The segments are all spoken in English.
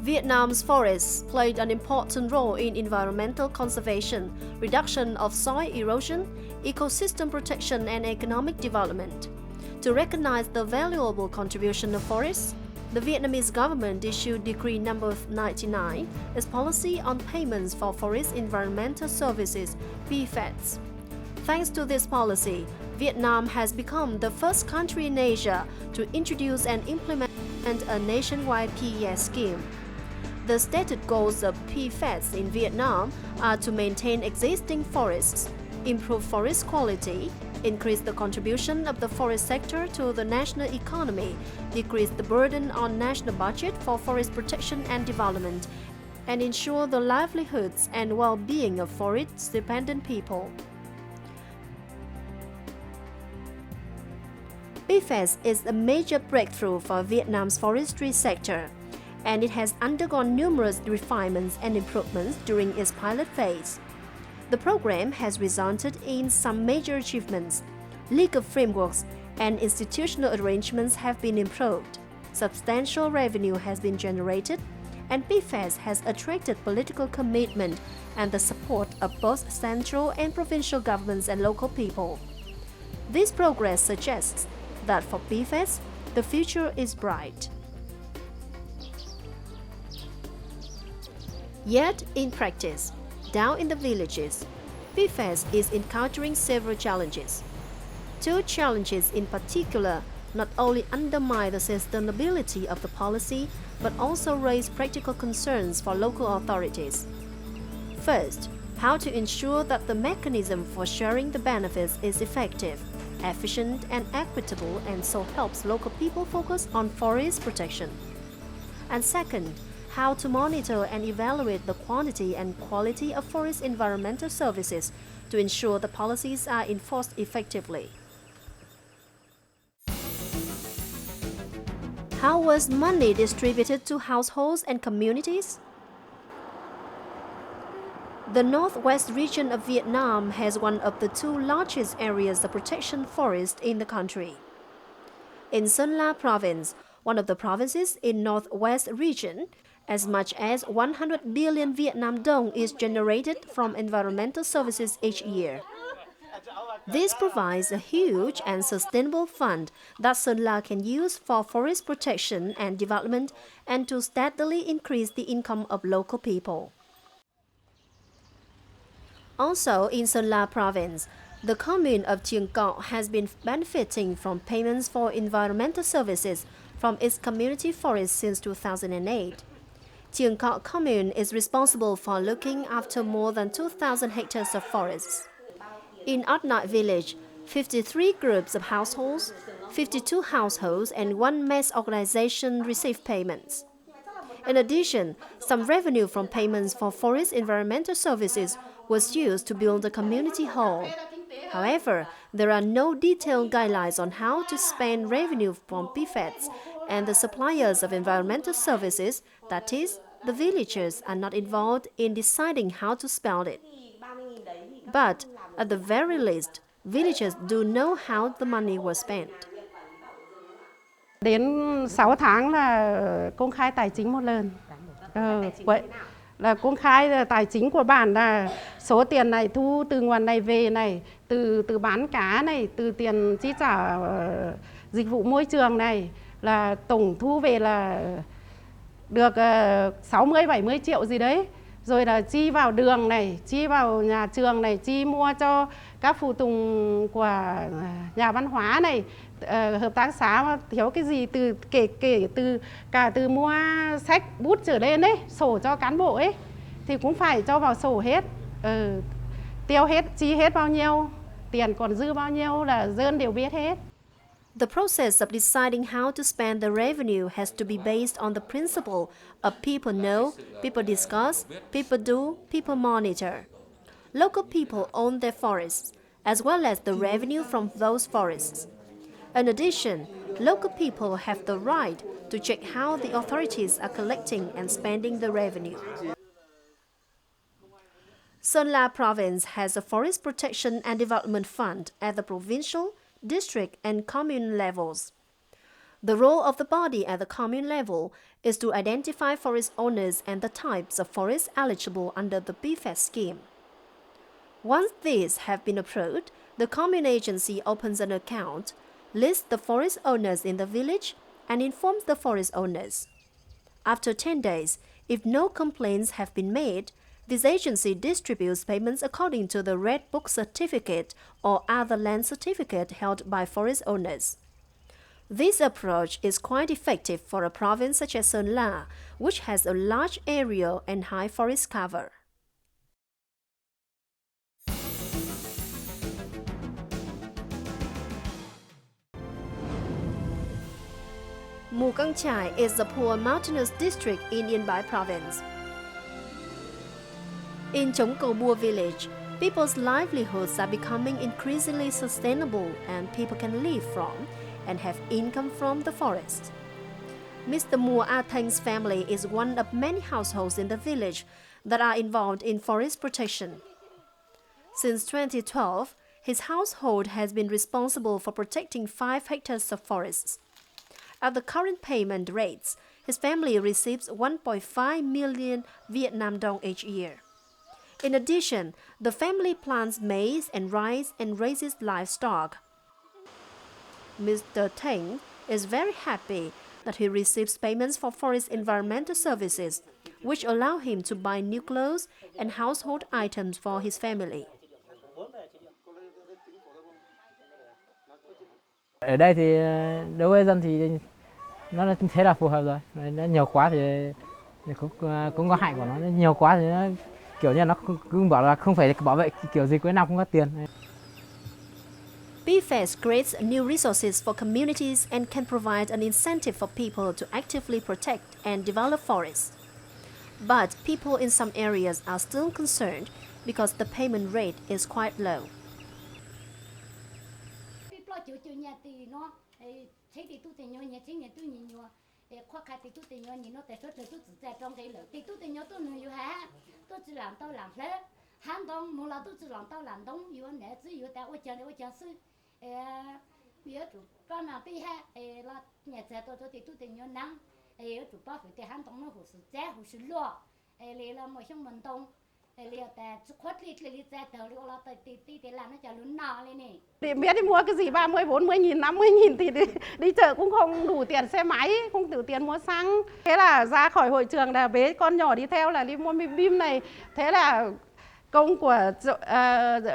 Vietnam's forests played an important role in environmental conservation, reduction of soil erosion, ecosystem protection, and economic development. To recognize the valuable contribution of forests, the Vietnamese government issued Decree No. 99 as policy on payments for forest environmental services, phut. Thanks to this policy, Vietnam has become the first country in Asia to introduce and implement a nationwide PES scheme. The stated goals of phut in Vietnam are to maintain existing forests, improve forest quality, increase the contribution of the forest sector to the national economy, decrease the burden on national budget for forest protection and development, and ensure the livelihoods and well-being of forest-dependent people. phut is a major breakthrough for Vietnam's forestry sector, and it has undergone numerous refinements and improvements during its pilot phase. The program has resulted in some major achievements. Legal frameworks and institutional arrangements have been improved. Substantial revenue has been generated, and phut has attracted political commitment and the support of both central and provincial governments and local people. This progress suggests that for phut, the future is bright. Yet, in practice, down in the villages, phut is encountering several challenges. Two challenges in particular not only undermine the sustainability of the policy, but also raise practical concerns for local authorities. First, how to ensure that the mechanism for sharing the benefits is effective, efficient, and equitable, and so helps local people focus on forest protection. And second, how to monitor and evaluate the quantity and quality of forest environmental services to ensure the policies are enforced effectively. How was money distributed to households and communities? The northwest region of Vietnam has one of the two largest areas of protection forest in the country. In Sơn La province, one of the provinces in northwest region, as much as 100 billion Vietnam dong is generated from environmental services each year. This provides a huge and sustainable fund that Sơn La can use for forest protection and development and to steadily increase the income of local people. Also in Sơn La province, the commune of Tieng has been benefiting from payments for environmental services from its community forest since 2008. Tieng commune is responsible for looking after more than 2,000 hectares of forests. In At village, 53 groups of households, 52 households, and one mass organization receive payments. In addition, some revenue from payments for forest environmental services was used to build a community hall. However, there are no detailed guidelines on how to spend revenue from phut, and the suppliers of environmental services, that is, the villagers, are not involved in deciding how to spend it. But, at the very least, villagers do know how the money was spent. Đến 6 tháng là công khai tài chính một lần. Vậy là công khai tài chính của bản là số tiền này thu từ nguồn này về này, từ bán cá này, từ tiền chi trả dịch vụ môi trường này, là tổng thu về là được 60-70 triệu gì đấy. Rồi là chi vào đường này, chi vào nhà trường này, chi mua cho các phụ tùng của nhà văn hóa này, hợp tác xã mà thiếu cái gì từ kể từ cả từ mua sách bút trở lên ấy, sổ cho cán bộ ấy thì cũng phải cho vào sổ hết, tiêu hết, chi hết bao nhiêu, tiền còn dư bao nhiêu là dân đều biết hết. The process of deciding how to spend the revenue has to be based on the principle of people know, people discuss, people do, people monitor. Local people own their forests, as well as the revenue from those forests. In addition, local people have the right to check how the authorities are collecting and spending the revenue. Sơn La province has a forest protection and development fund at the provincial, district, and commune levels. The role of the body at the commune level is to identify forest owners and the types of forests eligible under the phut scheme. Once these have been approved, the commune agency opens an account, lists the forest owners in the village, and informs the forest owners. After 10 days, if no complaints have been made, this agency distributes payments according to the Red Book certificate or other land certificate held by forest owners. This approach is quite effective for a province such as Sơn La, which has a large area and high forest cover. Mù Căng Chải is a poor mountainous district in Yên Bái province. In Chống Cầu Bua village, people's livelihoods are becoming increasingly sustainable and people can live from and have income from the forest. Mr. Mùa A Thang's family is one of many households in the village that are involved in forest protection. Since 2012, his household has been responsible for protecting 5 hectares of forests. At the current payment rates, his family receives 1.5 million Vietnam dong each year. In addition, the family plants maize and rice and raises livestock. Mr. Tieng is very happy that he receives payments for forest environmental services, which allow him to buy new clothes and household items for his family. Ở đây thì đối với dân thì nó thế là phù hợp rồi. Nó nhiều quá thì cũng có hại của nó nhiều quá thì nó kiểu như nó cứ bảo là không phải bảo vệ kiểu gì cuối năm không có tiền. phut creates new resources for communities and can provide an incentive for people to actively protect and develop forests. But people in some areas are still concerned because the payment rate is quite low. Biết đi mua cái gì 30, 40 nghìn, 50 nghìn thì đi chợ cũng không đủ tiền xe máy, không đủ tiền mua xăng. Thế là ra khỏi hội trường là bế con nhỏ đi theo là đi mua mì bim này. Thế là công của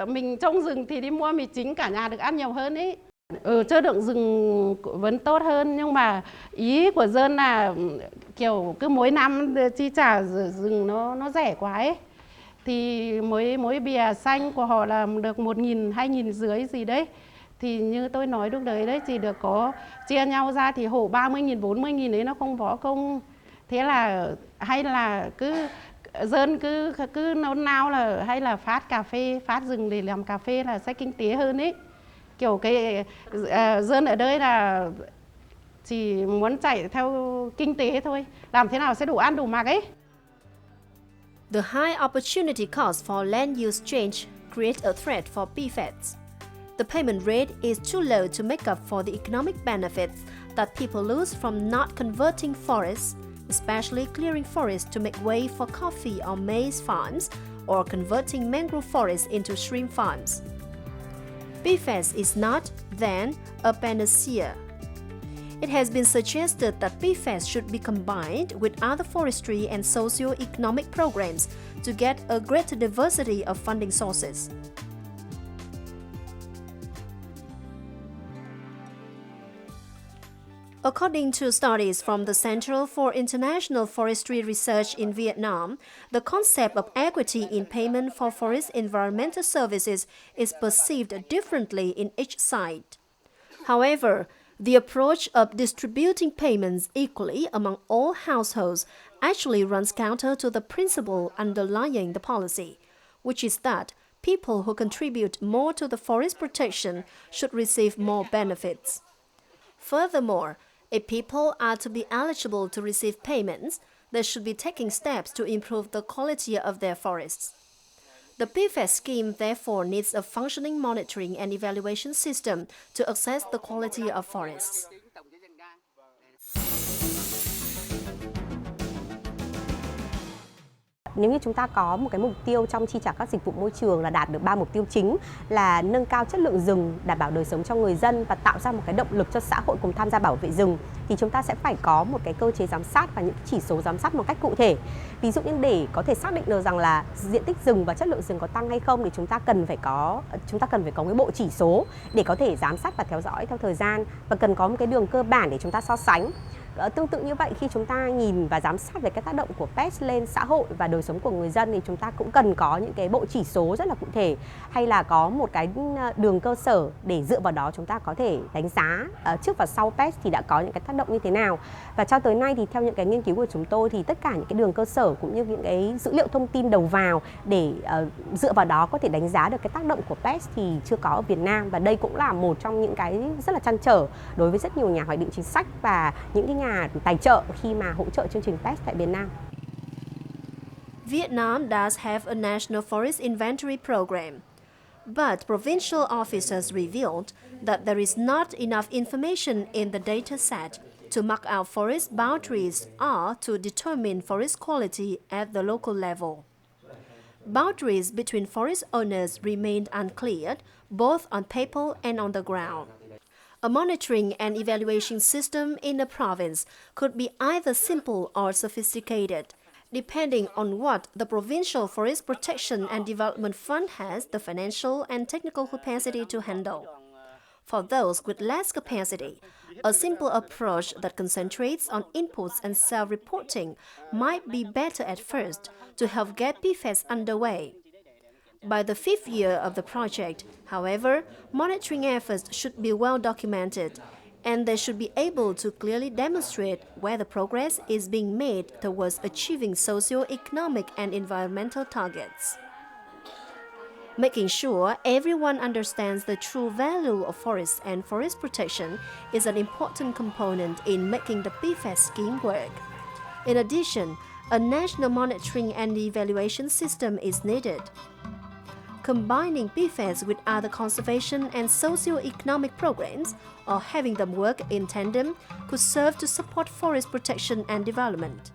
mình trông rừng thì đi mua mì chính cả nhà được ăn nhiều hơn ấy. Chất lượng rừng vẫn tốt hơn nhưng mà ý của dân là kiểu cứ mỗi năm chi trả rừng nó rẻ quá ấy. Thì mỗi bìa xanh của họ là được 1.000, 2.000 rưỡi gì đấy. Thì như tôi nói lúc đấy chỉ được có chia nhau ra thì hộ 30.000, 40.000 đấy nó không bỏ công. Thế là hay là cứ dân cứ nôn nao là hay là phát cà phê, phát rừng để làm cà phê là sẽ kinh tế hơn ấy. Kiểu cái dân ở đây là chỉ muốn chạy theo kinh tế thôi, làm thế nào sẽ đủ ăn đủ mặc ấy. The high opportunity cost for land use change creates a threat for phut. The payment rate is too low to make up for the economic benefits that people lose from not converting forests, especially clearing forests to make way for coffee or maize farms, or converting mangrove forests into shrimp farms. phut is not, then, a panacea. It has been suggested that phut should be combined with other forestry and socio-economic programs to get a greater diversity of funding sources. According to studies from the Center for International Forestry Research in Vietnam, the concept of equity in payment for forest environmental services is perceived differently in each side. However, the approach of distributing payments equally among all households actually runs counter to the principle underlying the policy, which is that people who contribute more to the forest protection should receive more benefits. Furthermore, if people are to be eligible to receive payments, they should be taking steps to improve the quality of their forests. The phut scheme therefore needs a functioning monitoring and evaluation system to assess the quality of forests. Nếu như chúng ta có một cái mục tiêu trong chi trả các dịch vụ môi trường là đạt được 3 mục tiêu chính là nâng cao chất lượng rừng, đảm bảo đời sống cho người dân và tạo ra một cái động lực cho xã hội cùng tham gia bảo vệ rừng, thì chúng ta sẽ phải có một cái cơ chế giám sát và những chỉ số giám sát một cách cụ thể. Ví dụ như để có thể xác định được rằng là diện tích rừng và chất lượng rừng có tăng hay không thì chúng ta cần phải có cái bộ chỉ số để có thể giám sát và theo dõi theo thời gian, và cần có một cái đường cơ bản để chúng ta so sánh. Tương tự như vậy, khi chúng ta nhìn và giám sát về các tác động của pest lên xã hội và đời sống của người dân thì chúng ta cũng cần có những cái bộ chỉ số rất là cụ thể, hay là có một cái đường cơ sở để dựa vào đó chúng ta có thể đánh giá trước và sau pest thì đã có những cái tác động như thế nào. Và cho tới nay thì theo những cái nghiên cứu của chúng tôi thì tất cả những cái đường cơ sở cũng như những cái dữ liệu thông tin đầu vào để dựa vào đó có thể đánh giá được cái tác động của pest thì chưa có ở Việt Nam, và đây cũng là một trong những cái rất là trăn trở đối với rất nhiều nhà hoạch định chính sách và những cái nhà tài trợ khi mà hỗ trợ chương trình PEST tại Việt Nam. Vietnam does have a national forest inventory program, but provincial officers revealed that there is not enough information in the data set to mark out forest boundaries or to determine forest quality at the local level. Boundaries between forest owners remained unclear, both on paper and on the ground. A monitoring and evaluation system in a province could be either simple or sophisticated, depending on what the Provincial Forest Protection and Development Fund has the financial and technical capacity to handle. For those with less capacity, a simple approach that concentrates on inputs and self-reporting might be better at first to help get PFAS underway. By the 5th year of the project, however, monitoring efforts should be well documented, and they should be able to clearly demonstrate whether progress is being made towards achieving socio-economic and environmental targets. Making sure everyone understands the true value of forests and forest protection is an important component in making the PFAS scheme work. In addition, a national monitoring and evaluation system is needed. Combining PFAS with other conservation and socio-economic programs, or having them work in tandem, could serve to support forest protection and development.